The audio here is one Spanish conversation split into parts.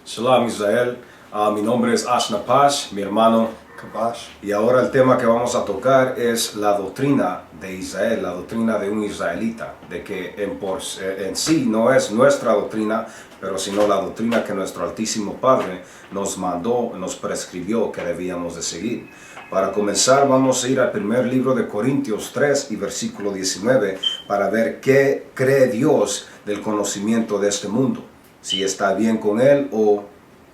Shalom Israel, mi nombre es Ashna Pash, mi hermano Kabash. y ahora el tema que vamos a tocar es la doctrina de Israel, la doctrina de un israelita, de que en sí no es nuestra doctrina, pero sino la doctrina que nuestro Altísimo Padre nos mandó, nos prescribió que debíamos de seguir. Para comenzar vamos a ir al primer libro de Corintios 3 y versículo 19 para ver qué cree Dios del conocimiento de este mundo. Si está bien con él o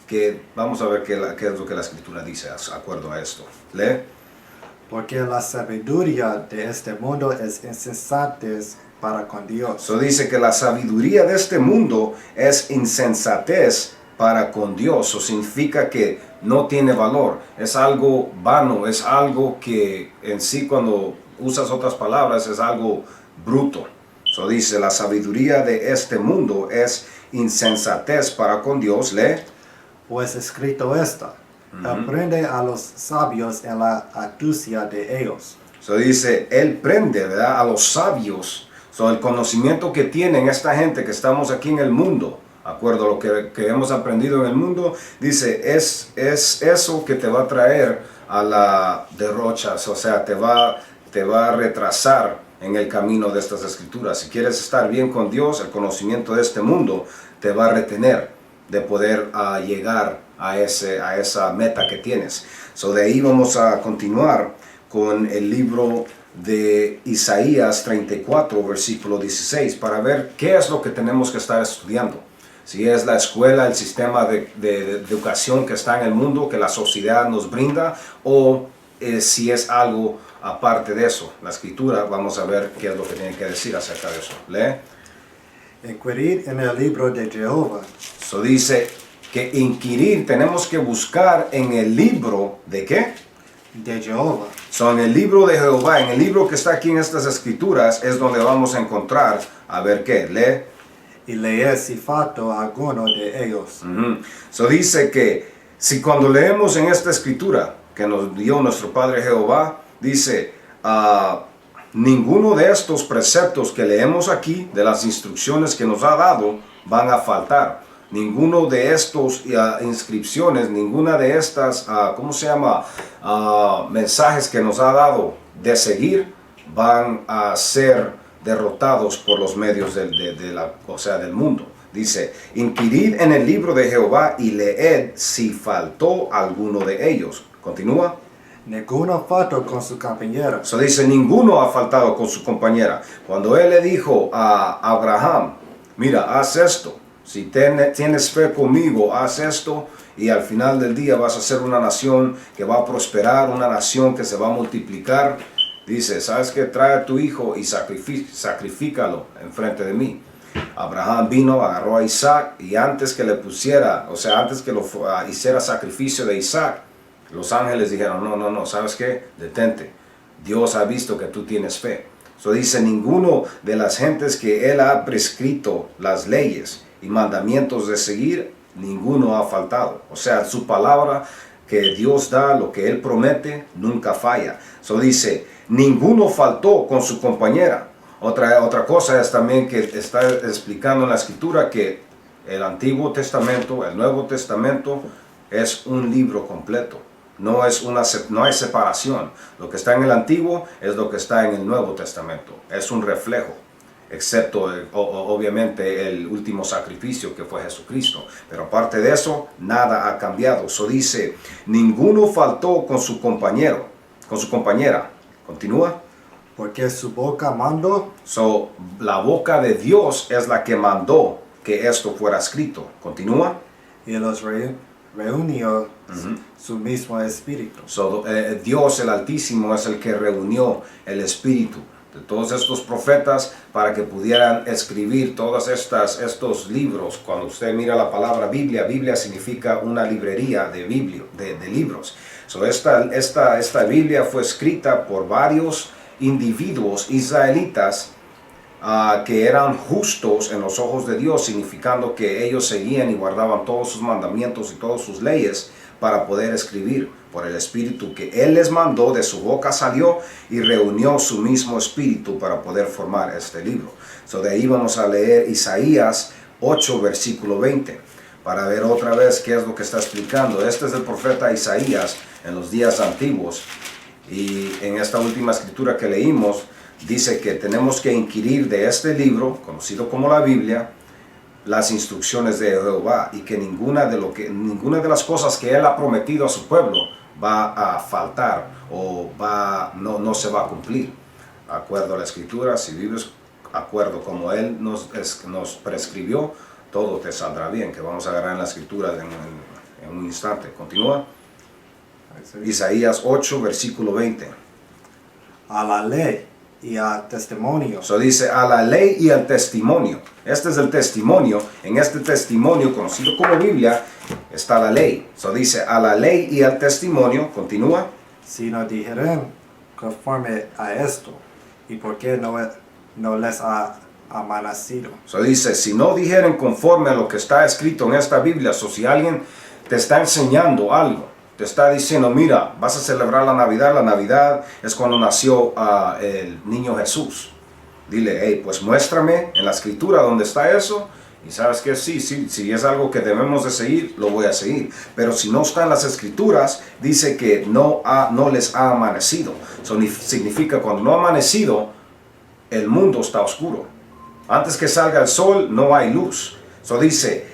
que vamos a ver qué es lo que la escritura dice de acuerdo a esto. Lee. Porque la sabiduría de este mundo es insensatez para con Dios. Eso dice que la sabiduría de este mundo es insensatez para con Dios. Eso significa que no tiene valor. Es algo vano, es algo que en sí cuando usas otras palabras es algo bruto. Eso dice la sabiduría de este mundo es insensatez para con Dios. Lee. Pues escrito está, aprende a los sabios en la astucia de ellos. Eso dice, él prende, ¿verdad?, a los sabios. El conocimiento que tienen esta gente que estamos aquí en el mundo, acuerdo a lo que hemos aprendido en el mundo, dice, es eso que te va a traer a la derrocha, o sea, te va a retrasar en el camino de estas escrituras. Si quieres estar bien con Dios, el conocimiento de este mundo te va a retener de poder llegar a esa meta que tienes. De ahí vamos a continuar con el libro de Isaías 34, versículo 16, para ver qué es lo que tenemos que estar estudiando. Si es la escuela, el sistema de educación que está en el mundo, que la sociedad nos brinda, o si es algo aparte de eso. La escritura, vamos a ver qué es lo que tiene que decir acerca de eso. Lee. Inquirir en el libro de Jehová. Eso dice que inquirir, tenemos que buscar en el libro de ¿qué? De Jehová. En el libro de Jehová, en el libro que está aquí en estas escrituras, es donde vamos a encontrar, a ver qué, lee. Y leer si faltó alguno de ellos. Eso dice que si cuando leemos en esta escritura que nos dio nuestro Padre Jehová, dice, ninguno de estos preceptos que leemos aquí, de las instrucciones que nos ha dado, van a faltar. Ninguno de estos inscripciones, ninguna de estas, mensajes que nos ha dado de seguir, van a ser derrotados por los medios del mundo. Dice, inquirid en el libro de Jehová y leed si faltó alguno de ellos. Continúa. Ninguno faltó con su compañera. Eso dice, ninguno ha faltado con su compañera. Cuando él le dijo a Abraham, mira, haz esto. Si tienes fe conmigo, haz esto y al final del día vas a ser una nación que va a prosperar, una nación que se va a multiplicar. Dice, ¿sabes qué? Trae a tu hijo y sacrifícalo enfrente de mí. Abraham vino, agarró a Isaac y antes que le pusiera, antes que lo hiciera sacrificio de Isaac, los ángeles dijeron, no, ¿sabes qué? Detente. Dios ha visto que tú tienes fe. Eso dice, ninguno de las gentes que él ha prescrito las leyes y mandamientos de seguir, ninguno ha faltado. O sea, su palabra que Dios da, lo que él promete, nunca falla. Eso dice, ninguno faltó con su compañera. Otra cosa es también que está explicando en la escritura que el Antiguo Testamento, el Nuevo Testamento, es un libro completo. No hay separación. Lo que está en el Antiguo es lo que está en el Nuevo Testamento. Es un reflejo, excepto obviamente el último sacrificio que fue Jesucristo. Pero aparte de eso, nada ha cambiado. Eso dice, ninguno faltó con su compañero, con su compañera. Continúa. Porque su boca mandó. La boca de Dios es la que mandó que esto fuera escrito. Continúa. Y los reunió su mismo espíritu. Dios el Altísimo es el que reunió el espíritu de todos estos profetas para que pudieran escribir todos estos libros. Cuando usted mira la palabra Biblia significa una librería de libros. Esta Biblia fue escrita por varios individuos israelitas que eran justos en los ojos de Dios, significando que ellos seguían y guardaban todos sus mandamientos y todas sus leyes para poder escribir por el espíritu que Él les mandó, de su boca salió y reunió su mismo espíritu para poder formar este libro. De ahí vamos a leer Isaías 8, versículo 20. para ver otra vez qué es lo que está explicando. Este es el profeta Isaías en los días antiguos. Y en esta última escritura que leímos, dice que tenemos que inquirir de este libro, conocido como la Biblia, las instrucciones de Jehová, y que ninguna de las cosas que Él ha prometido a su pueblo va a faltar o no se va a cumplir. Acuerdo a la escritura, si vives acuerdo como Él nos prescribió, todo te saldrá bien, que vamos a agarrar en la escritura en un instante. Continúa. Isaías 8, versículo 20. A la ley y al testimonio. Eso dice a la ley y al testimonio. Este es el testimonio. En este testimonio, conocido como Biblia, está la ley. Eso dice a la ley y al testimonio. Continúa. Si no dijeren conforme a esto, ¿y por qué no les ha amanecido? Eso dice, si no dijeren conforme a lo que está escrito en esta Biblia, o si alguien te está enseñando algo, te está diciendo, mira, vas a celebrar la Navidad es cuando nació el niño Jesús. Dile, hey, pues muéstrame en la escritura dónde está eso, y sabes que sí, si es algo que debemos de seguir, lo voy a seguir. Pero si no está en las escrituras, dice que no les ha amanecido. Eso significa cuando no ha amanecido, el mundo está oscuro. Antes que salga el sol, no hay luz. Eso dice,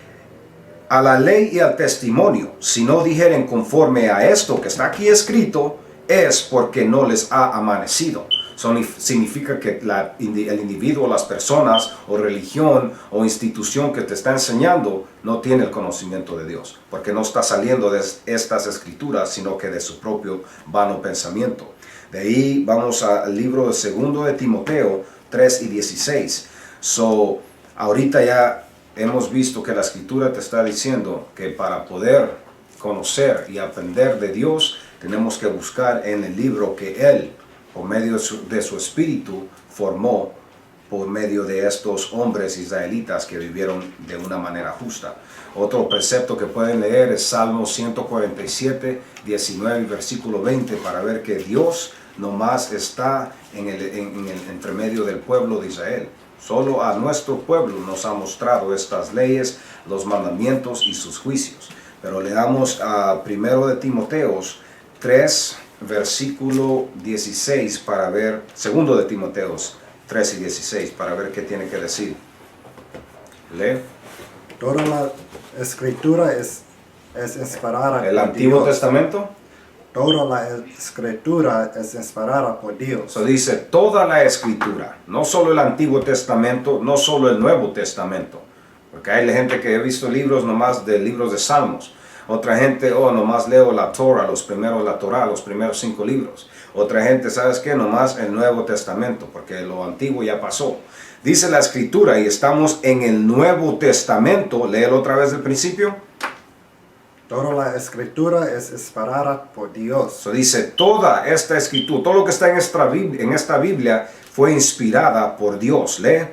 a la ley y al testimonio, si no dijeren conforme a esto que está aquí escrito, es porque no les ha amanecido. Eso significa que el individuo, las personas o religión o institución que te está enseñando no tiene el conocimiento de Dios, porque no está saliendo de estas escrituras, sino que de su propio vano pensamiento. De ahí vamos al libro de 2 de Timoteo 3 y 16. Ahorita ya hemos visto que la escritura te está diciendo que para poder conocer y aprender de Dios, tenemos que buscar en el libro que Él, por medio de su espíritu, formó por medio de estos hombres israelitas que vivieron de una manera justa. Otro precepto que pueden leer es Salmo 147, 19 y versículo 20, para ver que Dios nomás está en el entremedio del pueblo de Israel. Solo a nuestro pueblo nos ha mostrado estas leyes, los mandamientos y sus juicios. Pero leamos a 1 de Timoteo 3, versículo 16 para ver, 2 de Timoteo 3 y 16 para ver qué tiene que decir. Lee. Toda la escritura es inspirada ¿El por Antiguo Dios. Testamento? Toda la escritura es inspirada por Dios. Eso dice toda la escritura, no solo el Antiguo Testamento, no solo el Nuevo Testamento. Porque hay gente que he visto libros nomás de libros de Salmos. Otra gente, nomás leo la Torah, los primeros 5 libros. Otra gente, ¿sabes qué? Nomás el Nuevo Testamento, porque lo antiguo ya pasó. Dice la escritura, y estamos en el Nuevo Testamento. Léelo otra vez del principio. Toda la escritura es inspirada por Dios. Eso dice, toda esta escritura, todo lo que está en esta Biblia fue inspirada por Dios. Lee.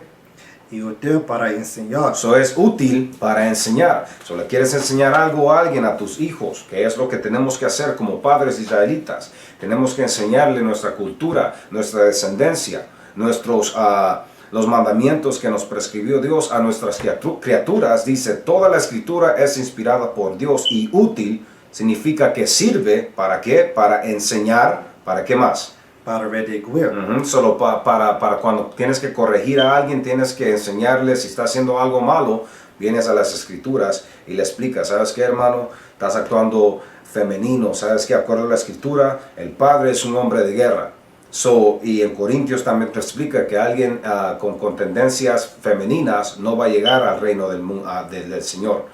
Y útil para enseñar. Eso es útil para enseñar. Si le quieres enseñar algo a alguien, a tus hijos, que es lo que tenemos que hacer como padres israelitas. Tenemos que enseñarle nuestra cultura, nuestra descendencia, los mandamientos que nos prescribió Dios a nuestras criaturas. Dice, toda la escritura es inspirada por Dios y útil significa que sirve, ¿para qué? Para enseñar, ¿para qué más? Para redarguir. Solo para cuando tienes que corregir a alguien, tienes que enseñarle si está haciendo algo malo, vienes a las escrituras y le explicas, ¿sabes qué, hermano? Estás actuando femenino, ¿sabes qué? Acuerdo a la escritura, el padre es un hombre de guerra. Y en Corintios también te explica que alguien con tendencias femeninas no va a llegar al reino del Señor.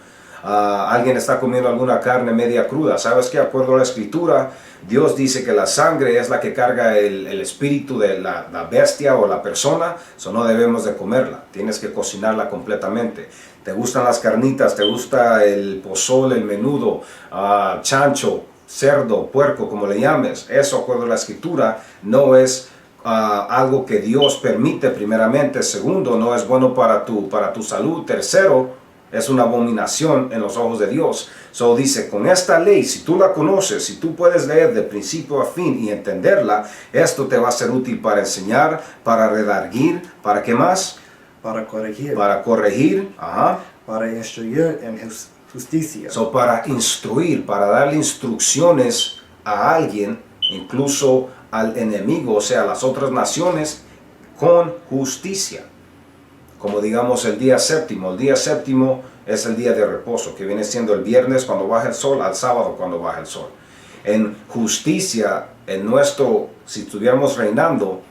Alguien está comiendo alguna carne media cruda, ¿sabes qué? Acuerdo a la escritura, Dios dice que la sangre es la que carga el espíritu de la bestia o la persona, eso no debemos de comerla, tienes que cocinarla completamente. ¿Te gustan las carnitas? ¿Te gusta el pozole, el menudo, chancho, cerdo, puerco, como le llames? Eso, acuerdo a la escritura, no es algo que Dios permite primeramente. Segundo, no es bueno para tu salud. Tercero, es una abominación en los ojos de Dios. Dice, con esta ley, si tú la conoces, si tú puedes leer de principio a fin y entenderla, esto te va a ser útil para enseñar, para redarguir, ¿para qué más? Para corregir. Para corregir, Para instruir justicia. So, para instruir, para darle instrucciones a alguien, incluso al enemigo, o sea, a las otras naciones, con justicia. Como digamos el día séptimo. El día séptimo es el día de reposo, que viene siendo el viernes cuando baja el sol, al sábado cuando baja el sol. En justicia, si estuviéramos reinando,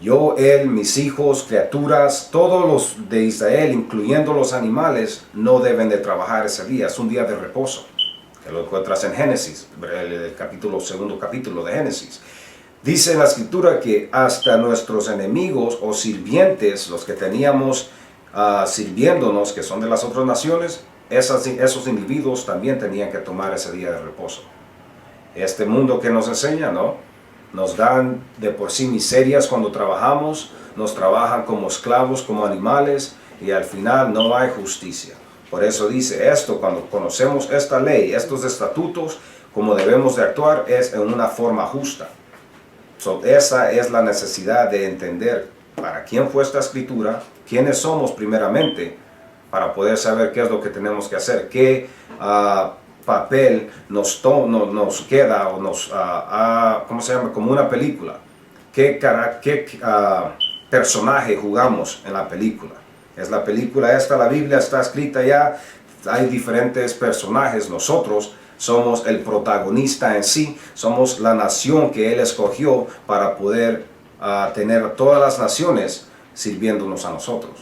yo, él, mis hijos, criaturas, todos los de Israel, incluyendo los animales, no deben de trabajar ese día. Es un día de reposo, que lo encuentras en Génesis, el segundo capítulo de Génesis. Dice en la escritura que hasta nuestros enemigos o sirvientes, los que teníamos sirviéndonos, que son de las otras naciones, esos individuos también tenían que tomar ese día de reposo. Este mundo que nos enseña, ¿no? Nos dan de por sí miserias cuando trabajamos, nos trabajan como esclavos, como animales, y al final no hay justicia. Por eso dice esto, cuando conocemos esta ley, estos estatutos, como debemos de actuar es en una forma justa. Esa es la necesidad de entender para quién fue esta escritura, quiénes somos primeramente, para poder saber qué es lo que tenemos que hacer, qué papel nos queda o ¿cómo se llama? Como una película. ¿Qué personaje jugamos en la película? Es la película esta, la Biblia está escrita ya, hay diferentes personajes, nosotros somos el protagonista en sí, somos la nación que Él escogió para poder tener todas las naciones sirviéndonos a nosotros.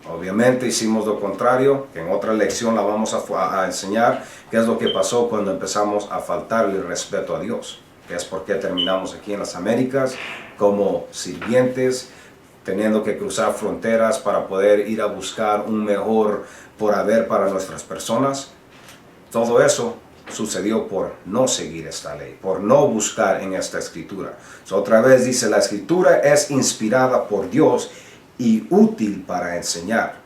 Obviamente hicimos lo contrario, que en otra lección la vamos a enseñar, qué es lo que pasó cuando empezamos a faltarle el respeto a Dios, que es porque terminamos aquí en las Américas como sirvientes, teniendo que cruzar fronteras para poder ir a buscar un mejor por haber para nuestras personas. Todo eso sucedió por no seguir esta ley, por no buscar en esta escritura. Otra vez dice, la escritura es inspirada por Dios y útil para enseñar,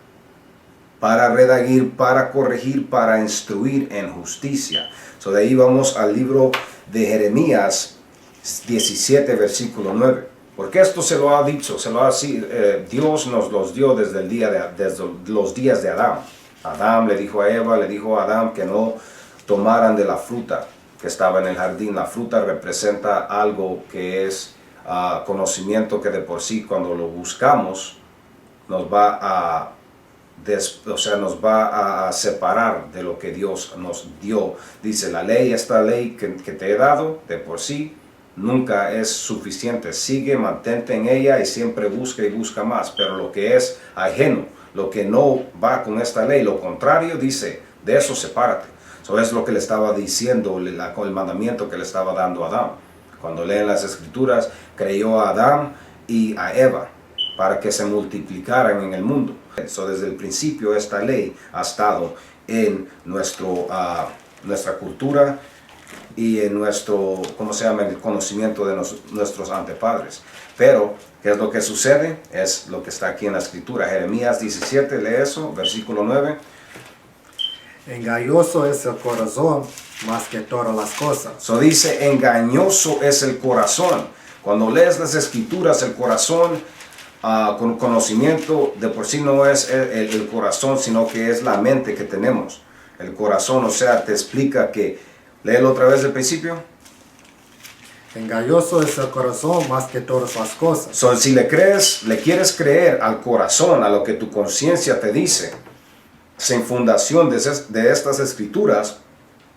para redarguir, para corregir, para instruir en justicia. De ahí vamos al libro de Jeremías 17, versículo 9. Porque esto se lo ha dicho, Dios nos los dio desde los días de Adán. Adán le dijo a Eva, le dijo a Adán que no tomaran de la fruta que estaba en el jardín. La fruta representa algo que es conocimiento que de por sí cuando lo buscamos nos va a separar de lo que Dios nos dio. Dice la ley, esta ley que te he dado de por sí nunca es suficiente. Sigue, mantente en ella y siempre busca y busca más. Pero lo que es ajeno, lo que no va con esta ley, lo contrario, dice, de eso sepárate. Eso es lo que le estaba diciendo, el mandamiento que le estaba dando a Adán. Cuando leen las escrituras, creyó a Adán y a Eva para que se multiplicaran en el mundo. Desde el principio esta ley ha estado en nuestra cultura y en el conocimiento de nuestros antepadres. Pero, ¿qué es lo que sucede? Es lo que está aquí en la escritura. Jeremías 17, lee eso, versículo 9. Engañoso es el corazón más que todas las cosas. Dice, engañoso es el corazón. Cuando lees las escrituras, el corazón, con conocimiento, de por sí no es el corazón, sino que es la mente que tenemos. El corazón, te explica que, léelo otra vez del principio. Engañoso es el corazón más que todas las cosas. Si le quieres creer al corazón, a lo que tu conciencia te dice, sin fundación de estas escrituras,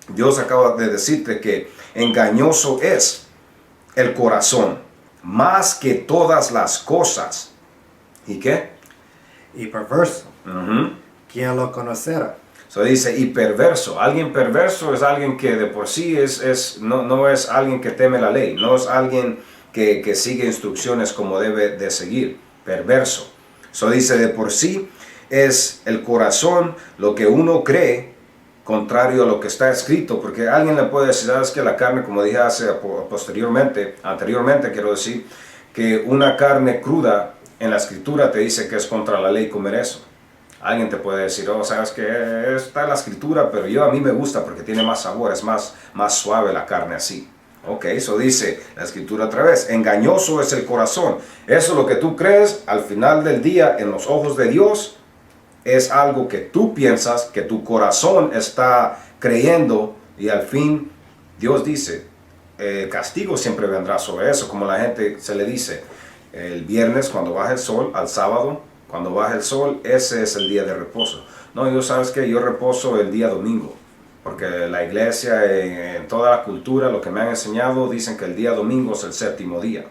Dios acaba de decirte que engañoso es el corazón, más que todas las cosas. ¿Y qué? Y perverso. ¿Quién lo conocerá? Dice, y perverso. Alguien perverso es alguien que de por sí no es alguien que teme la ley, no es alguien que sigue instrucciones como debe de seguir. Perverso. Dice, de por sí es el corazón lo que uno cree, contrario a lo que está escrito, porque alguien le puede decir, sabes que la carne, como dije anteriormente quiero decir, que una carne cruda en la escritura te dice que es contra la ley comer eso. Alguien te puede decir, sabes que está en la escritura, pero a mí me gusta porque tiene más sabor, es más suave la carne así. Eso dice la escritura otra vez, engañoso es el corazón. Eso es lo que tú crees, al final del día, en los ojos de Dios, es algo que tú piensas, que tu corazón está creyendo, y al fin Dios dice, castigo siempre vendrá sobre eso, como la gente se le dice, el viernes cuando baja el sol, al sábado, cuando baja el sol, ese es el día de reposo. No, yo sabes que yo reposo el día domingo, porque la iglesia, en toda la cultura, lo que me han enseñado, dicen que el día domingo es el séptimo día.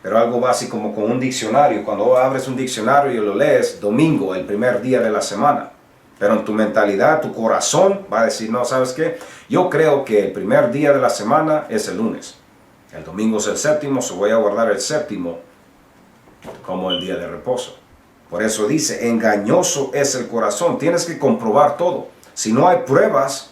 Pero algo básico como con un diccionario, cuando abres un diccionario y lo lees, domingo, el primer día de la semana. Pero en tu mentalidad, tu corazón va a decir, no, ¿sabes qué? Yo creo que el primer día de la semana es el lunes. El domingo es el séptimo, so voy a guardar el séptimo como el día de reposo. Por eso dice, engañoso es el corazón. Tienes que comprobar todo. Si no hay pruebas,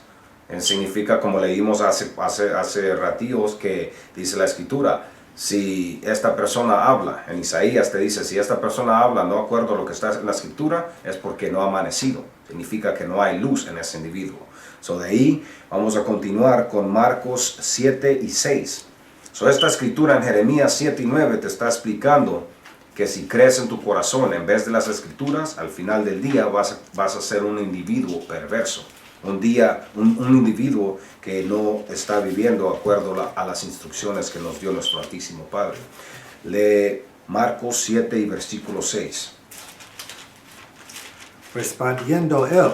significa, como leímos hace ratillos, que dice la Escritura, si esta persona habla, en Isaías te dice, si esta persona habla no acuerdo a lo que está en la Escritura, es porque no ha amanecido. Significa que no hay luz en ese individuo. So, de ahí vamos a continuar con Marcos 7 y 6. So, esta escritura en Jeremías 7 y 9 te está explicando que si crees en tu corazón en vez de las escrituras, al final del día vas a ser un individuo perverso. Un individuo que no está viviendo de acuerdo a las instrucciones que nos dio nuestro Altísimo Padre. Lee Marcos 7 y versículo 6. Respondiendo él,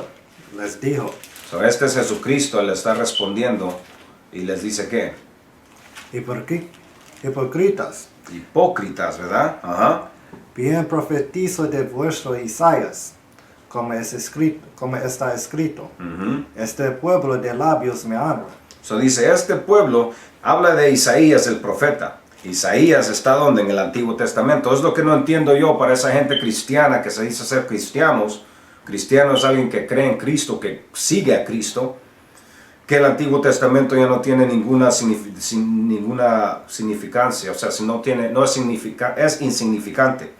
les dijo, So, este es Jesucristo, le está respondiendo y les dice ¿qué? Hipócritas, Hipócritas, ¿verdad? Ajá. bien profetizo de vuestro Isaías, como está escrito. Este pueblo de labios me honra. So dice, este pueblo habla de Isaías el profeta. Isaías está donde en el Antiguo Testamento. Es lo que no entiendo yo para esa gente cristiana que se dice ser cristianos. Cristiano es alguien que cree en Cristo, que sigue a Cristo. Que el Antiguo Testamento ya no tiene ninguna significancia. O sea, es insignificante.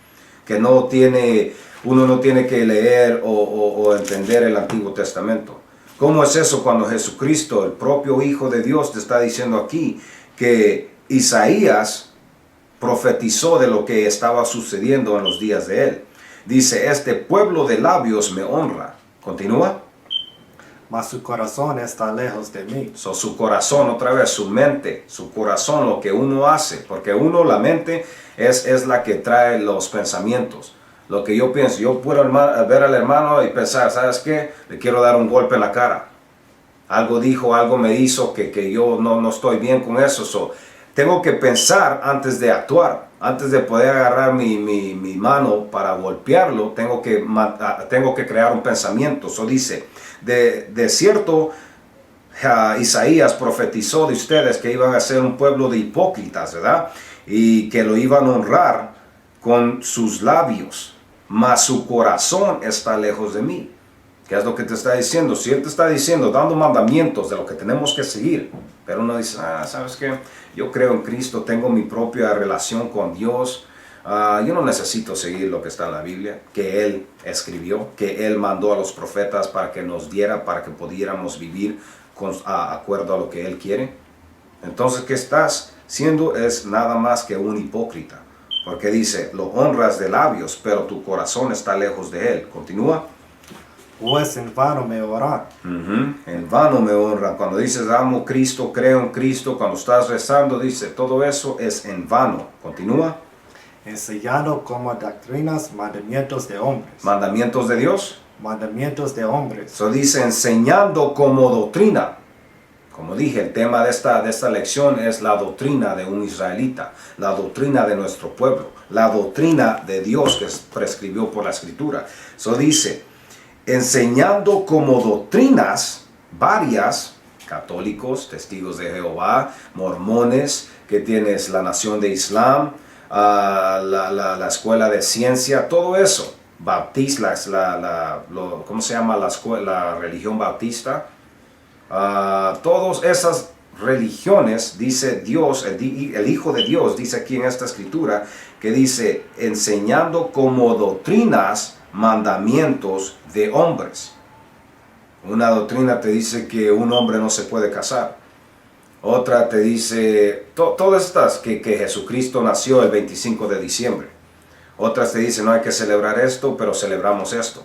Que uno no tiene que leer o entender el Antiguo Testamento. ¿Cómo es eso cuando Jesucristo, el propio Hijo de Dios, te está diciendo aquí que Isaías profetizó de lo que estaba sucediendo en los días de él? Dice, este pueblo de labios me honra. Continúa. Mas su corazón está lejos de mí. So, su corazón, otra vez, su mente, su corazón, lo que uno hace. Porque la mente es la que trae los pensamientos. Lo que yo pienso, yo puedo ver al hermano y pensar, ¿sabes qué? Le quiero dar un golpe en la cara. Algo dijo, algo me hizo que yo no estoy bien con eso. So, tengo que pensar antes de actuar. Antes de poder agarrar mi mano para golpearlo, tengo que crear un pensamiento. So dice, de cierto, Isaías profetizó de ustedes que iban a ser un pueblo de hipócritas, ¿verdad? Y que lo iban a honrar con sus labios, mas su corazón está lejos de mí. ¿Qué es lo que te está diciendo? Si él te está diciendo, dando mandamientos de lo que tenemos que seguir, pero uno dice, ¿sabes qué? Yo creo en Cristo, tengo mi propia relación con Dios, yo no necesito seguir lo que está en la Biblia, que Él escribió, que Él mandó a los profetas para que nos diera, para que pudiéramos vivir acuerdo a lo que Él quiere. Entonces, ¿qué estás siendo? Es nada más que un hipócrita, porque dice, lo honras de labios, pero tu corazón está lejos de Él. Continúa. Pues en vano me oran. En vano me honran. Cuando dices amo a Cristo, creo en Cristo, cuando estás rezando, dice todo eso es en vano. Continúa. Enseñando como doctrinas mandamientos de hombres. ¿Mandamientos de Dios? Mandamientos de hombres. Eso dice enseñando como doctrina. Como dije, el tema de esta lección es la doctrina de un israelita, la doctrina de nuestro pueblo, la doctrina de Dios que prescribió por la Escritura. Eso dice, enseñando como doctrinas varias, católicos, testigos de Jehová, mormones, que tienes la nación de Islam, la escuela de ciencia, todo eso, bautistas, ¿cómo se llama la religión bautista? Todas esas religiones, dice Dios, el Hijo de Dios, dice aquí en esta escritura, que dice, enseñando como doctrinas mandamientos de hombres. Una doctrina te dice que un hombre no se puede casar. Otra te dice, todas estas, que Jesucristo nació el 25 de diciembre. Otras te dicen, no hay que celebrar esto, pero celebramos esto.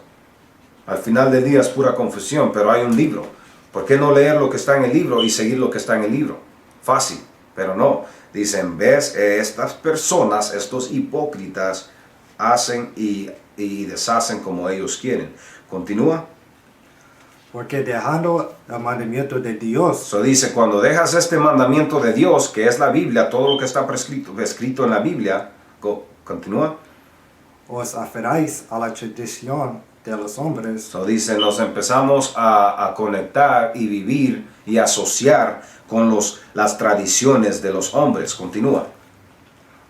Al final del día es pura confusión, pero hay un libro. ¿Por qué no leer lo que está en el libro y seguir lo que está en el libro? Fácil, pero no. Dicen, ves, estas personas, estos hipócritas, hacen y deshacen como ellos quieren. Continúa. Porque dejando el mandamiento de Dios, So dice, cuando dejas este mandamiento de Dios, que es la Biblia, todo lo que está escrito en la Biblia, continúa. os aferráis a la tradición de los hombres, So dice, nos empezamos a conectar y vivir y asociar con las tradiciones de los hombres. Continúa.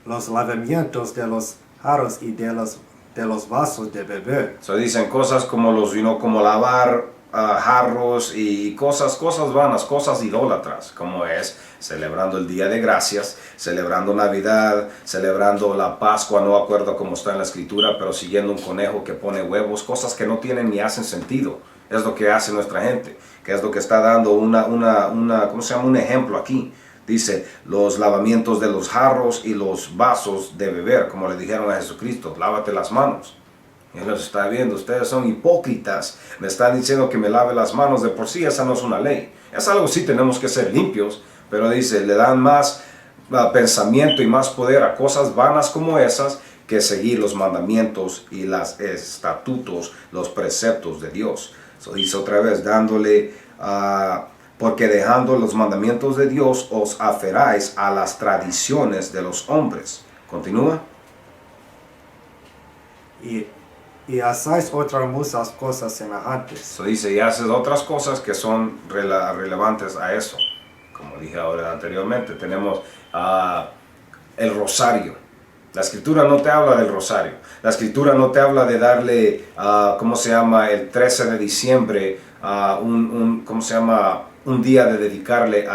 los lavamientos de los jarros y de los vasos de beber, So dicen cosas como como lavar jarros y cosas vanas, cosas idólatras, como es celebrando el Día de Gracias, celebrando Navidad, celebrando la Pascua, no acuerdo cómo está en la escritura, pero siguiendo un conejo que pone huevos, cosas que no tienen ni hacen sentido. Es lo que hace nuestra gente, que es lo que está dando ¿cómo se llama? Un ejemplo aquí. Dice, los lavamientos de los jarros y los vasos de beber, como le dijeron a Jesucristo, lávate las manos. Y Él los está viendo, ustedes son hipócritas, me están diciendo que me lave las manos, de por sí esa no es una ley. Es algo sí tenemos que ser limpios, pero dice, le dan más pensamiento y más poder a cosas vanas como esas que seguir los mandamientos y los estatutos, los preceptos de Dios. So, dice otra vez, dándole, porque dejando los mandamientos de Dios os aferráis a las tradiciones de los hombres. Continúa. y hacéis otras muchas cosas semejantes. So dice, y haces otras cosas que son relevantes a eso. Como dije ahora anteriormente, tenemos el rosario. La escritura no te habla del rosario. La escritura no te habla de darle, ¿cómo se llama? El 13 de diciembre, ¿cómo se llama? Un día de dedicarle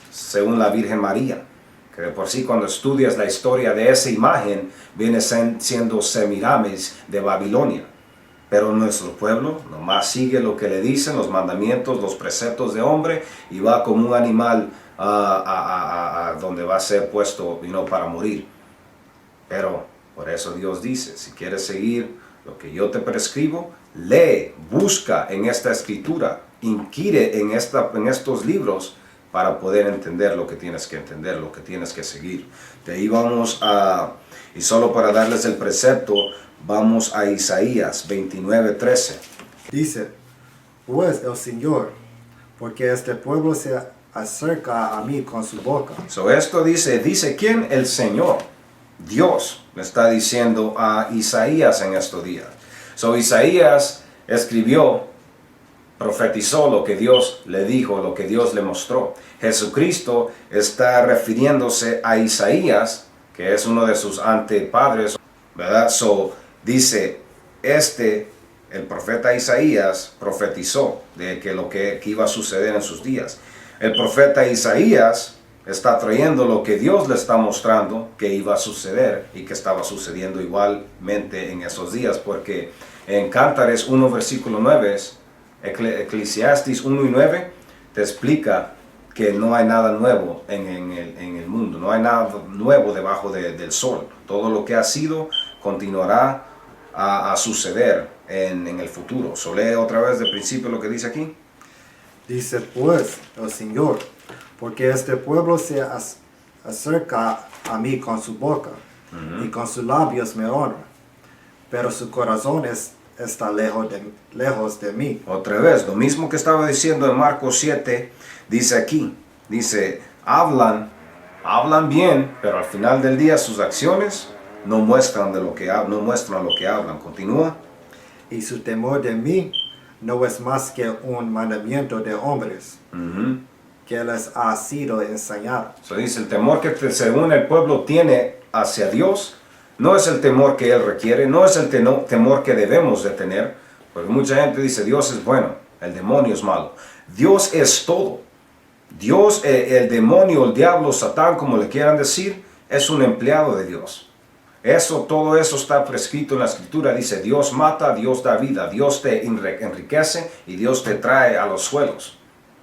según la Virgen María. Que de por sí cuando estudias la historia de esa imagen, viene siendo Semiramis de Babilonia. Pero nuestro pueblo nomás sigue lo que le dicen, los mandamientos, los preceptos de hombre, y va como un animal a donde va a ser puesto para morir. Pero por eso Dios dice, si quieres seguir lo que yo te prescribo, lee, busca en esta escritura, inquire en estos libros para poder entender lo que tienes que entender, lo que tienes que seguir. De ahí vamos y solo para darles el precepto, vamos a Isaías 29:13. Dice, pues el Señor, porque este pueblo se acerca a mí con su boca. So esto dice ¿quién? El Señor. Dios le está diciendo a Isaías en estos días. So Isaías escribió, profetizó lo que Dios le dijo, lo que Dios le mostró. Jesucristo está refiriéndose a Isaías, que es uno de sus antepadres, ¿verdad? So dice, el profeta Isaías profetizó de que lo que iba a suceder en sus días. El profeta Isaías está trayendo lo que Dios le está mostrando que iba a suceder y que estaba sucediendo igualmente en esos días, porque en Cántares 1 versículo 9, Eclesiastes 1 y 9 te explica que no hay nada nuevo en el mundo, no hay nada nuevo debajo del sol. Todo lo que ha sido continuará a suceder en el futuro. So, lee otra vez de principio lo que dice aquí. Dice pues el Señor, porque este pueblo se acerca a mí con su boca, y con sus labios me honra, pero su corazón está lejos de mí. Otra vez, lo mismo que estaba diciendo en Marcos 7, dice aquí, dice, hablan bien, pero al final del día sus acciones no muestran lo que hablan. Continúa. Y su temor de mí no es más que un mandamiento de hombres, que les ha sido enseñado. So dice, el temor que según el pueblo tiene hacia Dios, no es el temor que Él requiere, no es el temor que debemos de tener, porque mucha gente dice, Dios es bueno, el demonio es malo. Dios es todo. Dios, el demonio, el diablo, Satán, como le quieran decir, es un empleado de Dios. Todo eso está prescrito en la escritura. Dice, Dios mata, Dios da vida, Dios te enriquece y Dios te trae a los suelos.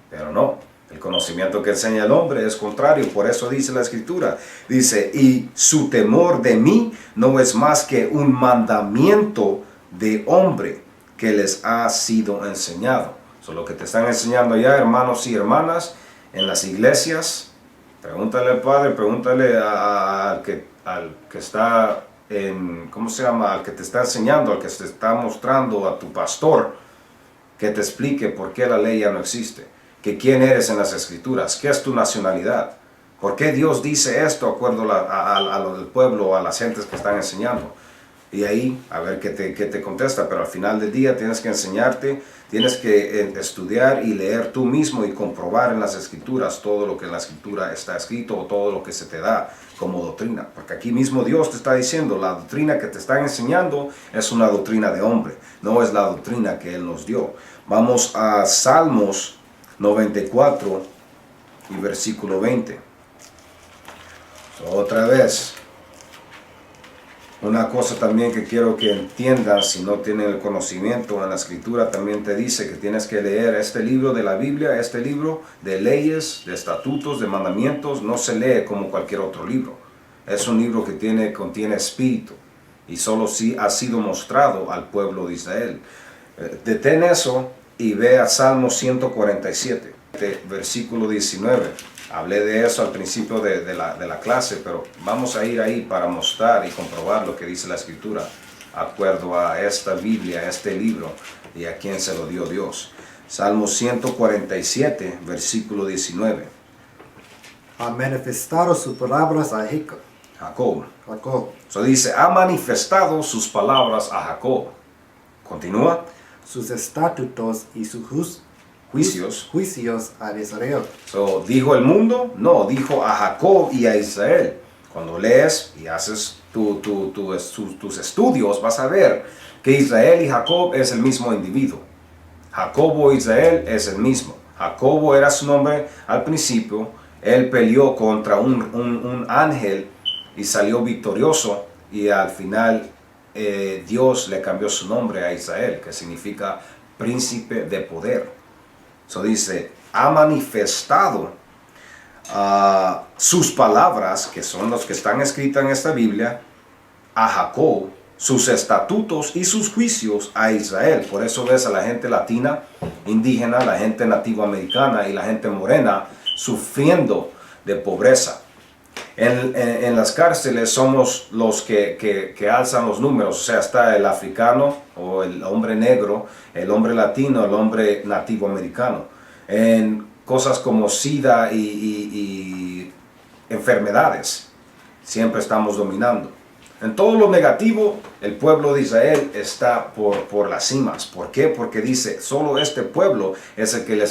Pero no, el conocimiento que enseña el hombre es contrario. Por eso dice la escritura, dice, y su temor de mí no es más que un mandamiento de hombre, que les ha sido enseñado. So, lo que te están enseñando allá, hermanos y hermanas, en las iglesias, pregúntale al padre, pregúntale al que está en, ¿cómo se llama? Al que te está enseñando, al que te está mostrando, a tu pastor, que te explique por qué la ley ya no existe, que quién eres en las escrituras, qué es tu nacionalidad, por qué Dios dice esto de acuerdo a lo del pueblo, a las gentes que están enseñando. Y ahí, a ver qué te contesta, pero al final del día tienes que enseñarte, tienes que estudiar y leer tú mismo y comprobar en las escrituras todo lo que en la escritura está escrito o todo lo que se te da como doctrina. Porque aquí mismo Dios te está diciendo, la doctrina que te están enseñando es una doctrina de hombre, no es la doctrina que Él nos dio. Vamos a Salmos 94 y versículo 20. Otra vez. Una cosa también que quiero que entiendan, si no tienen el conocimiento, en la escritura también te dice que tienes que leer este libro de la Biblia, este libro de leyes, de estatutos, de mandamientos, no se lee como cualquier otro libro. Es un libro que contiene espíritu y solo sí ha sido mostrado al pueblo de Israel. Detén eso y ve a Salmo 147, versículo 19. Hablé de eso al principio de la clase, pero vamos a ir ahí para mostrar y comprobar lo que dice la Escritura, de acuerdo a esta Biblia, a este libro, y a quién se lo dio Dios. Salmo 147, versículo 19. Ha manifestado sus palabras a Jacob. Jacob, So dice, ha manifestado sus palabras a Jacob. Continúa. sus estatutos y sus Juicios. a Israel. So, ¿dijo el mundo? No, dijo a Jacob y a Israel. Cuando lees y haces tus estudios, vas a ver que Israel y Jacob es el mismo individuo. Jacobo e Israel es el mismo. Jacobo era su nombre al principio. Él peleó contra un ángel y salió victorioso. Y al final Dios le cambió su nombre a Israel, que significa príncipe de poder. So dice, ha manifestado sus palabras, que son los que están escritas en esta Biblia, a Jacob, sus estatutos y sus juicios a Israel. Por eso ves a la gente latina, indígena, la gente nativoamericana y la gente morena sufriendo de pobreza. En las cárceles somos los que alzan los números, o sea, está el africano o el hombre negro, el hombre latino, el hombre nativo americano. En cosas como SIDA y enfermedades, siempre estamos dominando. En todo lo negativo, el pueblo de Israel está por las cimas. ¿Por qué? Porque dice, solo este pueblo es el que le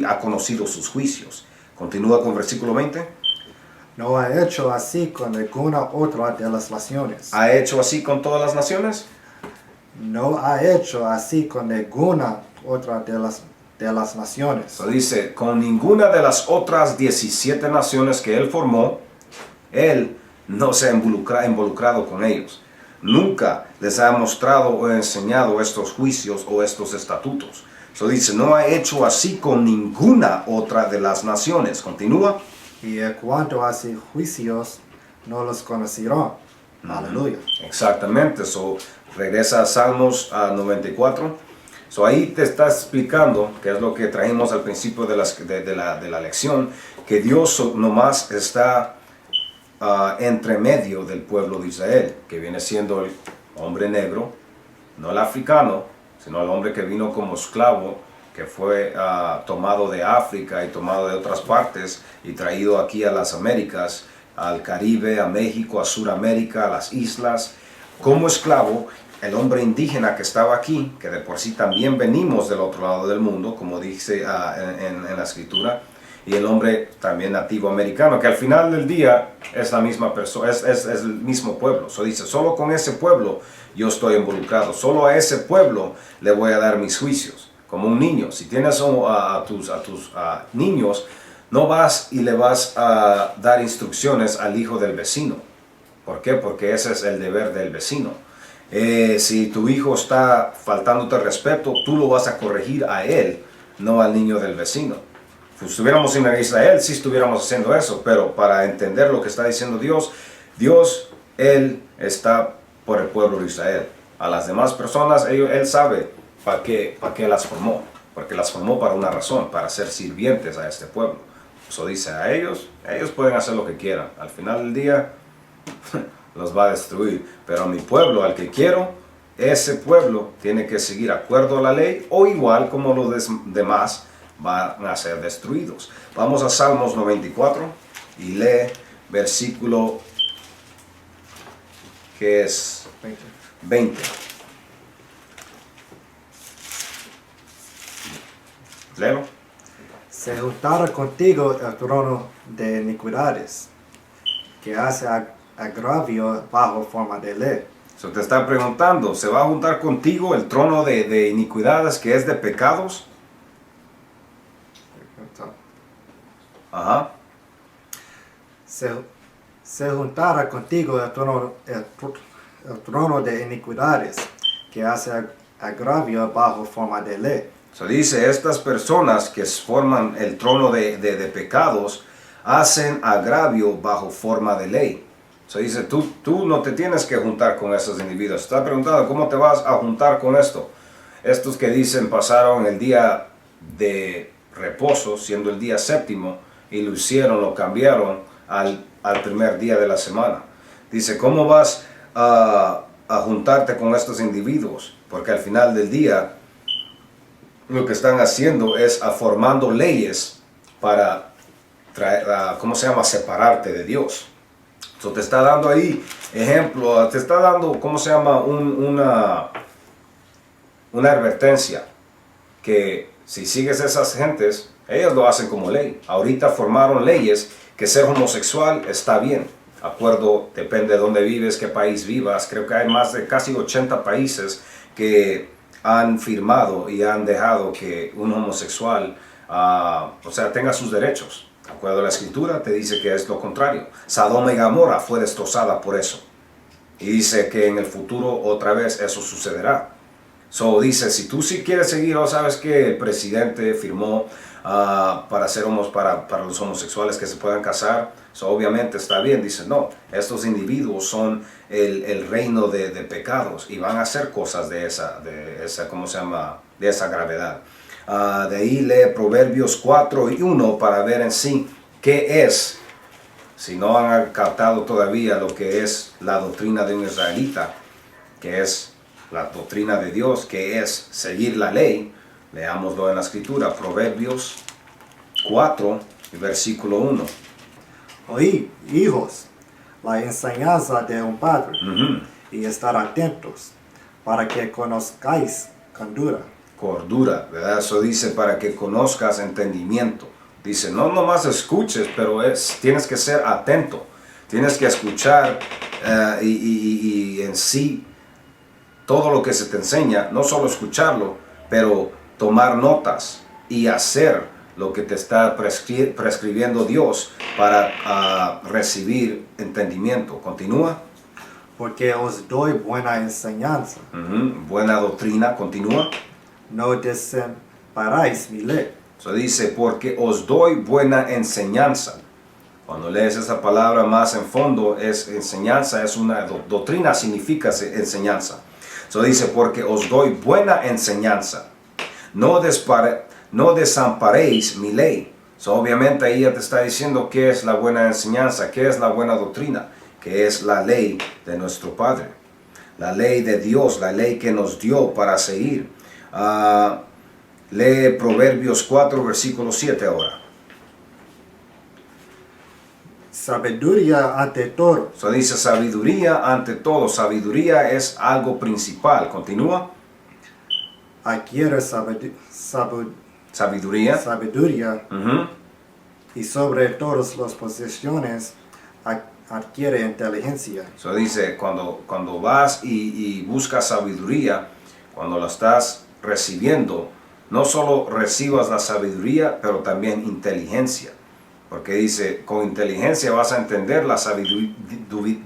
ha conocido sus juicios. Continúa con versículo 20. No ha hecho así con ninguna otra de las naciones. ¿Ha hecho así con todas las naciones? No ha hecho así con ninguna otra de las naciones. So dice, con ninguna de las otras 17 naciones que él formó, él no se ha involucrado con ellos. Nunca les ha mostrado o enseñado estos juicios o estos estatutos. So dice, no ha hecho así con ninguna otra de las naciones. Continúa. Y en cuanto a sus juicios, no los conocerán. Aleluya. Exactamente. So, regresa a Salmos 94. So, ahí te está explicando, que es lo que trajimos al principio de la lección, que Dios nomás está entre medio del pueblo de Israel, que viene siendo el hombre negro, no el africano, sino el hombre que vino como esclavo, que fue tomado de África y tomado de otras partes y traído aquí a las Américas, al Caribe, a México, a Sudamérica, a las islas, como esclavo. El hombre indígena que estaba aquí, que de por sí también venimos del otro lado del mundo, como dice en la escritura, y el hombre también nativo americano, que al final del día es la misma persona, es el mismo pueblo. So dice, solo con ese pueblo yo estoy involucrado, solo a ese pueblo le voy a dar mis juicios. Como un niño, si tienes a tus niños, no vas y le vas a dar instrucciones al hijo del vecino. ¿Por qué? Porque ese es el deber del vecino. Si tu hijo está faltándote respeto, tú lo vas a corregir a él, no al niño del vecino. Si estuviéramos en Israel, sí estuviéramos haciendo eso, pero para entender lo que está diciendo Dios, Él está por el pueblo de Israel. A las demás personas, él sabe para qué las formó. Porque las formó para una razón, para ser sirvientes a este pueblo. Eso dice a ellos pueden hacer lo que quieran. Al final del día, los va a destruir. Pero a mi pueblo, al que quiero, ese pueblo tiene que seguir acuerdo a la ley o igual como los demás van a ser destruidos. Vamos a Salmos 94 y lee versículo que es 20. Léelo. Se juntara contigo el trono de iniquidades, que hace agravio bajo forma de ley. Se te está preguntando, ¿se va a juntar contigo el trono de iniquidades que es de pecados? Ajá. Se juntara contigo el trono de iniquidades, que hace agravio bajo forma de ley. Se dice, estas personas que forman el trono de pecados hacen agravio bajo forma de ley. Se dice, tú no te tienes que juntar con esos individuos. Está preguntando, ¿cómo te vas a juntar con esto? Estos que dicen pasaron el día de reposo, siendo el día séptimo, y lo cambiaron al primer día de la semana. Dice, ¿cómo vas a juntarte con estos individuos? Porque al final del día, lo que están haciendo es formando leyes para separarte de Dios. So, te está dando ahí ejemplo, te está dando, una advertencia, que si sigues esas gentes, ellos lo hacen como ley. Ahorita formaron leyes que ser homosexual está bien. Acuerdo, depende de dónde vives, qué país vivas. Creo que hay más de casi 80 países que han firmado y han dejado que un homosexual, tenga sus derechos. De acuerdo a la escritura, te dice que es lo contrario. Sodoma y Gomorra fue destrozada por eso. Y dice que en el futuro otra vez eso sucederá. So dice, si tú sí quieres seguir, sabes que el presidente firmó para los homosexuales que se puedan casar, so obviamente está bien. Dice, no, estos individuos son el reino de pecados y van a hacer cosas de esa gravedad. De ahí lee Proverbios 4 y 1 para ver en sí qué es, si no han captado todavía lo que es la doctrina de un israelita, que es la doctrina de Dios, que es seguir la ley. Leámoslo en la escritura, Proverbios 4, versículo 1. Oí, hijos, la enseñanza de un padre, y estar atentos, para que conozcáis cordura, ¿verdad? Eso dice para que conozcas entendimiento. Dice, no nomás escuches, pero tienes que ser atento. Tienes que escuchar y en sí todo lo que se te enseña, no solo escucharlo, pero tomar notas y hacer lo que te está prescribiendo Dios para recibir entendimiento. Continúa. Porque os doy buena enseñanza. Buena doctrina, continúa. No desamparáis mi ley. Eso dice, porque os doy buena enseñanza. Cuando lees esa palabra más en fondo, es enseñanza, es una doctrina, significa enseñanza. Eso dice, porque os doy buena enseñanza. No desamparéis mi ley. So, obviamente ahí ya te está diciendo qué es la buena enseñanza, qué es la buena doctrina, que es la ley de nuestro Padre. La ley de Dios, la ley que nos dio para seguir. Lee Proverbios 4, versículo 7 ahora. Sabiduría ante todo. So dice sabiduría ante todo. Sabiduría es algo principal. Continúa. Adquiere Sabiduría. Y sobre todas las posesiones adquiere inteligencia. So dice, cuando vas y buscas sabiduría, cuando la estás recibiendo, no solo recibas la sabiduría, pero también inteligencia. Porque dice, con inteligencia vas a entender la sabiduría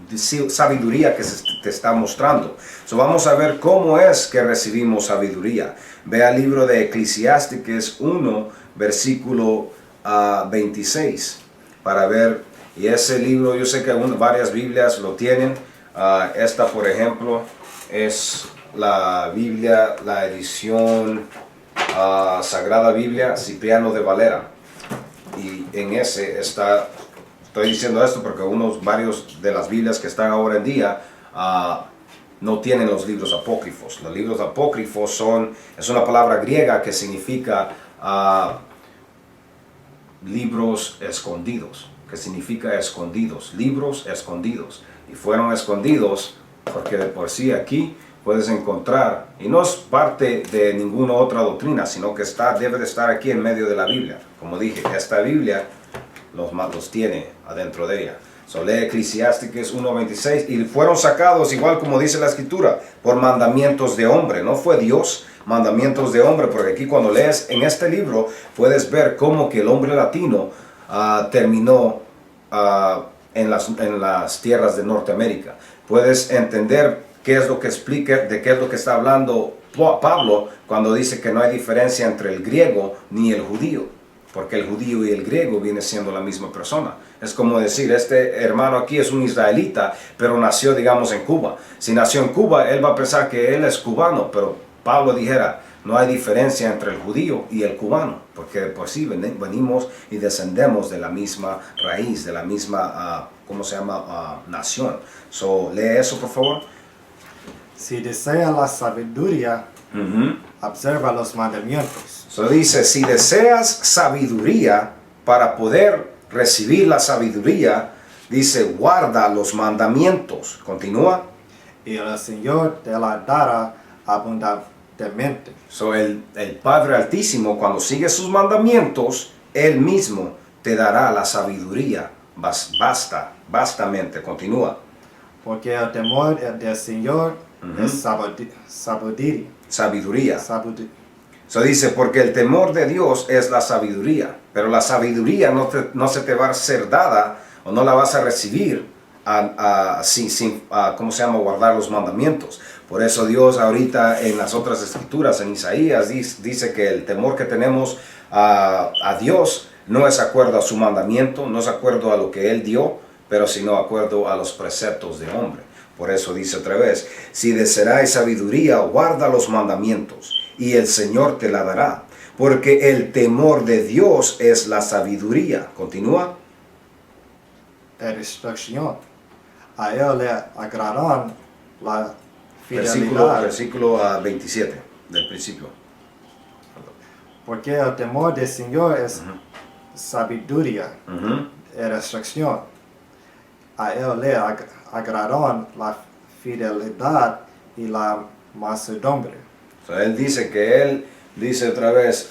que te está mostrando. So vamos a ver cómo es que recibimos sabiduría. Ve al libro de Eclesiastes 1, versículo 26, para ver. Y ese libro, yo sé que varias Biblias lo tienen. Esta, por ejemplo, es la Biblia, la edición Sagrada Biblia Cipriano de Valera. Y en ese está, estoy diciendo esto porque varios de las Biblias que están ahora en día no tienen los libros apócrifos. Los libros apócrifos es una palabra griega que significa libros escondidos, que significa escondidos, libros escondidos. Y fueron escondidos porque de por sí aquí puedes encontrar, y no es parte de ninguna otra doctrina, sino que debe de estar aquí en medio de la Biblia. Como dije, esta Biblia los tiene adentro de ella. Lee Eclesiásticos 1:26, y fueron sacados, igual como dice la Escritura, por mandamientos de hombre. No fue Dios, mandamientos de hombre, porque aquí cuando lees en este libro puedes ver cómo que el hombre latino terminó en las tierras de Norteamérica. Puedes entender qué es lo que explica, de qué es lo que está hablando Pablo cuando dice que no hay diferencia entre el griego ni el judío, porque el judío y el griego vienen siendo la misma persona. Es como decir, este hermano aquí es un israelita, pero nació, digamos, en Cuba. Si nació en Cuba, él va a pensar que él es cubano, pero Pablo dijera, no hay diferencia entre el judío y el cubano, porque por sí venimos y descendemos de la misma raíz, de la misma, nación. Lee eso, por favor. Si desea la sabiduría, observa los mandamientos. Dice, si deseas sabiduría, para poder recibir la sabiduría, dice, guarda los mandamientos. Continúa. Y el Señor te la dará abundantemente. El Padre Altísimo, cuando sigue sus mandamientos, Él mismo te dará la sabiduría vastamente. Continúa. Porque el temor del Señor es sabiduría. Dice, porque el temor de Dios es la sabiduría, pero la sabiduría no se te va a ser dada o no la vas a recibir sin guardar los mandamientos. Por eso Dios ahorita en las otras escrituras, en Isaías, dice que el temor que tenemos a Dios no es acuerdo a su mandamiento, no es acuerdo a lo que Él dio, pero sino acuerdo a los preceptos de hombre. Por eso dice otra vez, si deseáis sabiduría, guarda los mandamientos, y el Señor te la dará, porque el temor de Dios es la sabiduría. Continúa. La instrucción. A Él le agradan la fidelidad. Versículo 27 del principio. Porque el temor del Señor es sabiduría, la instrucción. A Él le agradan la fidelidad y la mansedumbre. Él dice otra vez,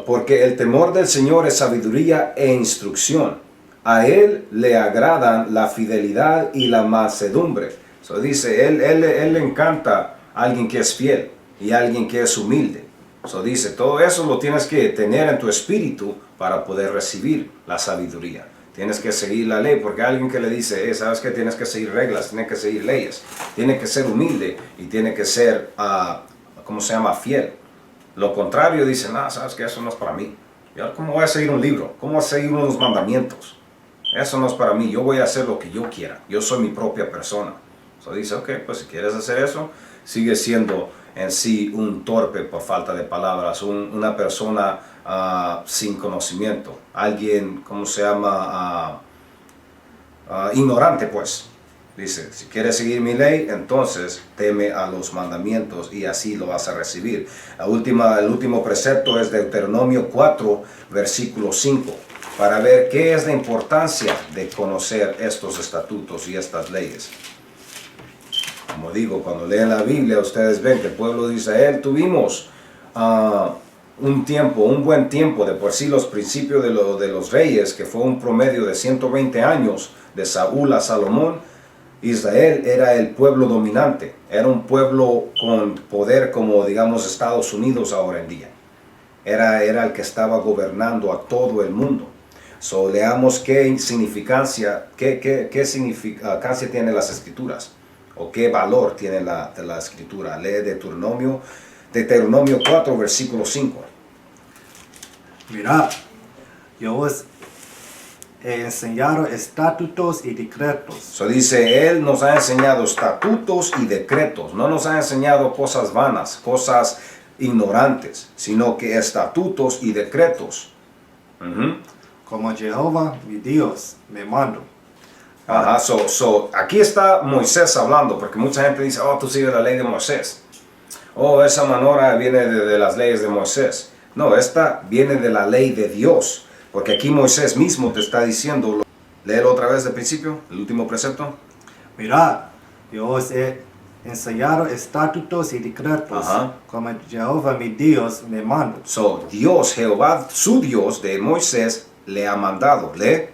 porque el temor del Señor es sabiduría e instrucción. A Él le agradan la fidelidad y la mansedumbre. Dice, él le encanta a alguien que es fiel y a alguien que es humilde. Dice, todo eso lo tienes que tener en tu espíritu para poder recibir la sabiduría. Tienes que seguir la ley, porque alguien que le dice, sabes que tienes que seguir reglas, tienes que seguir leyes, tiene que ser humilde y tiene que ser, fiel. Lo contrario dice, no, sabes que eso no es para mí. ¿Cómo voy a seguir un libro? ¿Cómo voy a seguir unos mandamientos? Eso no es para mí, yo voy a hacer lo que yo quiera, yo soy mi propia persona. Dice, ok, pues si quieres hacer eso, sigue siendo en sí un torpe por falta de palabras, una persona sin conocimiento, alguien, ignorante pues. Dice, si quieres seguir mi ley, entonces teme a los mandamientos y así lo vas a recibir. El último precepto es Deuteronomio 4, versículo 5, para ver qué es la importancia de conocer estos estatutos y estas leyes. Como digo, cuando leen la Biblia, ustedes ven que el pueblo de Israel tuvimos un buen tiempo, de por sí los principios de los reyes, que fue un promedio de 120 años, de Saúl a Salomón. Israel era el pueblo dominante, era un pueblo con poder como, digamos, Estados Unidos ahora en día. Era el que estaba gobernando a todo el mundo. Leamos qué significancia tienen las escrituras, o qué valor tiene la escritura. Lee Deuteronomio 4, versículo 5. Mirad, yo os he enseñado estatutos y decretos. So dice, Él nos ha enseñado estatutos y decretos. No nos ha enseñado cosas vanas, cosas ignorantes, sino que estatutos y decretos. Ujú. Como Jehová mi Dios me mando. Ajá, aquí está Moisés hablando, porque mucha gente dice, oh, tú sigues la ley de Moisés. Oh, esa manera viene de las leyes de Moisés. No, esta viene de la ley de Dios, porque aquí Moisés mismo te está diciendo, léelo otra vez del principio, el último precepto. Mirad, yo os he enseñado estatutos y decretos, Ajá. como Jehová mi Dios me mando. So, Dios, Jehová, su Dios de Moisés, le ha mandado, lee.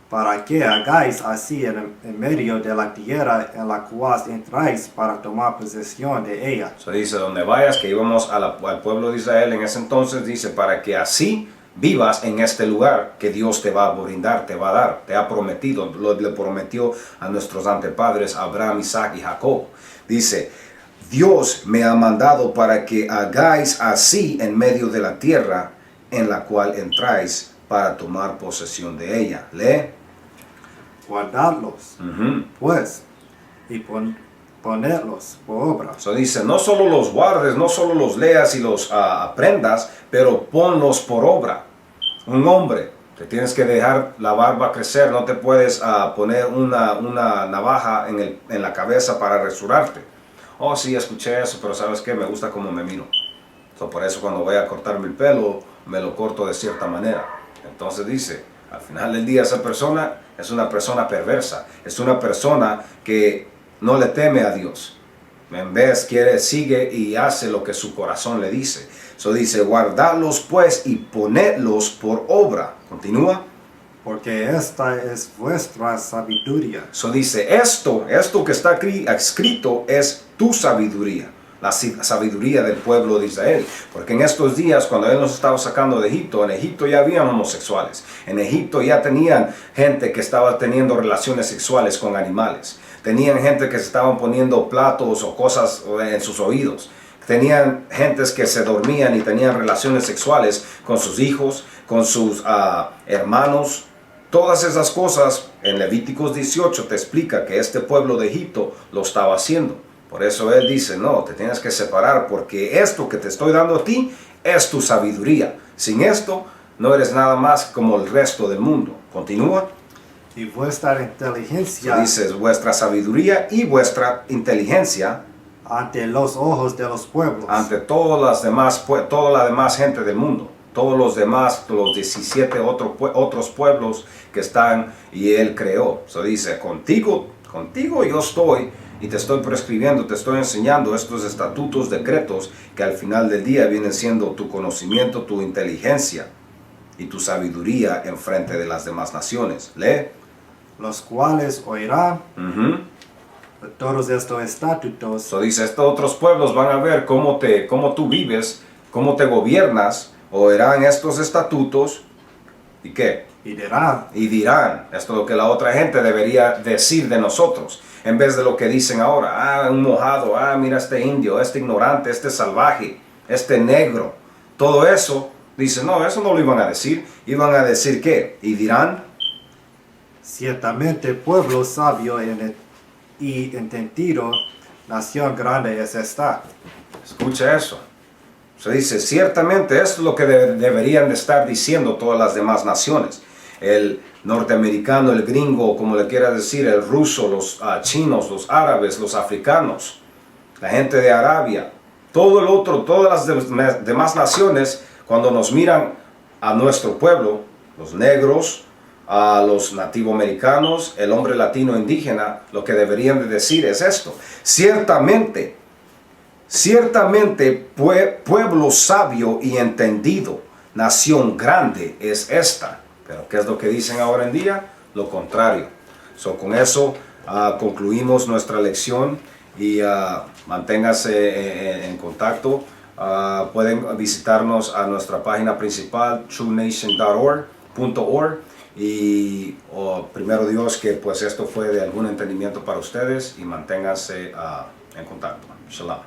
Para que hagáis así en medio de la tierra en la cual entráis para tomar posesión de ella. So dice, donde vayas, que íbamos al pueblo de Israel en ese entonces, dice, para que así vivas en este lugar que Dios te va a brindar, te va a dar, te ha prometido, le prometió a nuestros antepadres, Abraham, Isaac y Jacob. Dice, Dios me ha mandado para que hagáis así en medio de la tierra en la cual entráis para tomar posesión de ella. Lee. Guardadlos, Ujú. pues, y ponedlos por obra. So dice, no solo los guardes, no solo los leas y los aprendas, pero ponlos por obra. Un hombre, te tienes que dejar la barba crecer, no te puedes poner una navaja en la cabeza para rasurarte. Oh, sí, escuché eso, pero ¿sabes qué? Me gusta cómo me miro. So, por eso cuando voy a cortarme el pelo, me lo corto de cierta manera. Entonces dice, al final del día esa persona es una persona perversa, es una persona que no le teme a Dios. En vez sigue y hace lo que su corazón le dice. So dice, guardadlos pues y ponedlos por obra. Continúa. Porque esta es vuestra sabiduría. So dice, esto que está aquí escrito es tu sabiduría. La sabiduría del pueblo de Israel. Porque en estos días, cuando Él nos estaba sacando de Egipto, en Egipto ya habían homosexuales. En Egipto ya tenían gente que estaba teniendo relaciones sexuales con animales. Tenían gente que se estaban poniendo platos o cosas en sus oídos. Tenían gentes que se dormían y tenían relaciones sexuales con sus hijos, con sus hermanos. Todas esas cosas en Levíticos 18 te explica que este pueblo de Egipto lo estaba haciendo. Por eso Él dice, no, te tienes que separar porque esto que te estoy dando a ti es tu sabiduría. Sin esto no eres nada más como el resto del mundo. Continúa. Y vuestra inteligencia Dices vuestra sabiduría y vuestra inteligencia ante los ojos de los pueblos. ante toda la demás gente del mundo. Todos los demás, los 17 otros pueblos que están y Él creó. So dice, contigo yo estoy y te estoy prescribiendo, te estoy enseñando estos estatutos, decretos que al final del día vienen siendo tu conocimiento, tu inteligencia y tu sabiduría en frente de las demás naciones. Lee. Los cuales oirán Ujú. todos estos estatutos So dice, estos otros pueblos van a ver cómo tú vives, cómo te gobiernas, oirán estos estatutos, ¿y qué? y dirán, Y dirán, esto es lo que la otra gente debería decir de nosotros, en vez de lo que dicen ahora, un mojado, mira este indio, este ignorante, este salvaje, este negro, todo eso, dice, no, eso no lo iban a decir ¿qué? Y dirán, ciertamente pueblo sabio y entendido, nación grande es esta. escucha eso. Se dice, ciertamente esto es lo que deberían de estar diciendo todas las demás naciones. El norteamericano, el gringo, como le quieras decir, el ruso, los chinos, los árabes, los africanos, la gente de Arabia, todas las demás naciones, cuando nos miran a nuestro pueblo, los negros, a los nativoamericanos, el hombre latino indígena, lo que deberían de decir es esto. Ciertamente, pueblo sabio y entendido, nación grande es esta. Pero ¿qué es lo que dicen ahora en día? Lo contrario. Con eso concluimos nuestra lección y manténgase en contacto. Pueden visitarnos a nuestra página principal, truenation.org. Y primero Dios que pues esto fue de algún entendimiento para ustedes y manténganse en contacto. Shalom.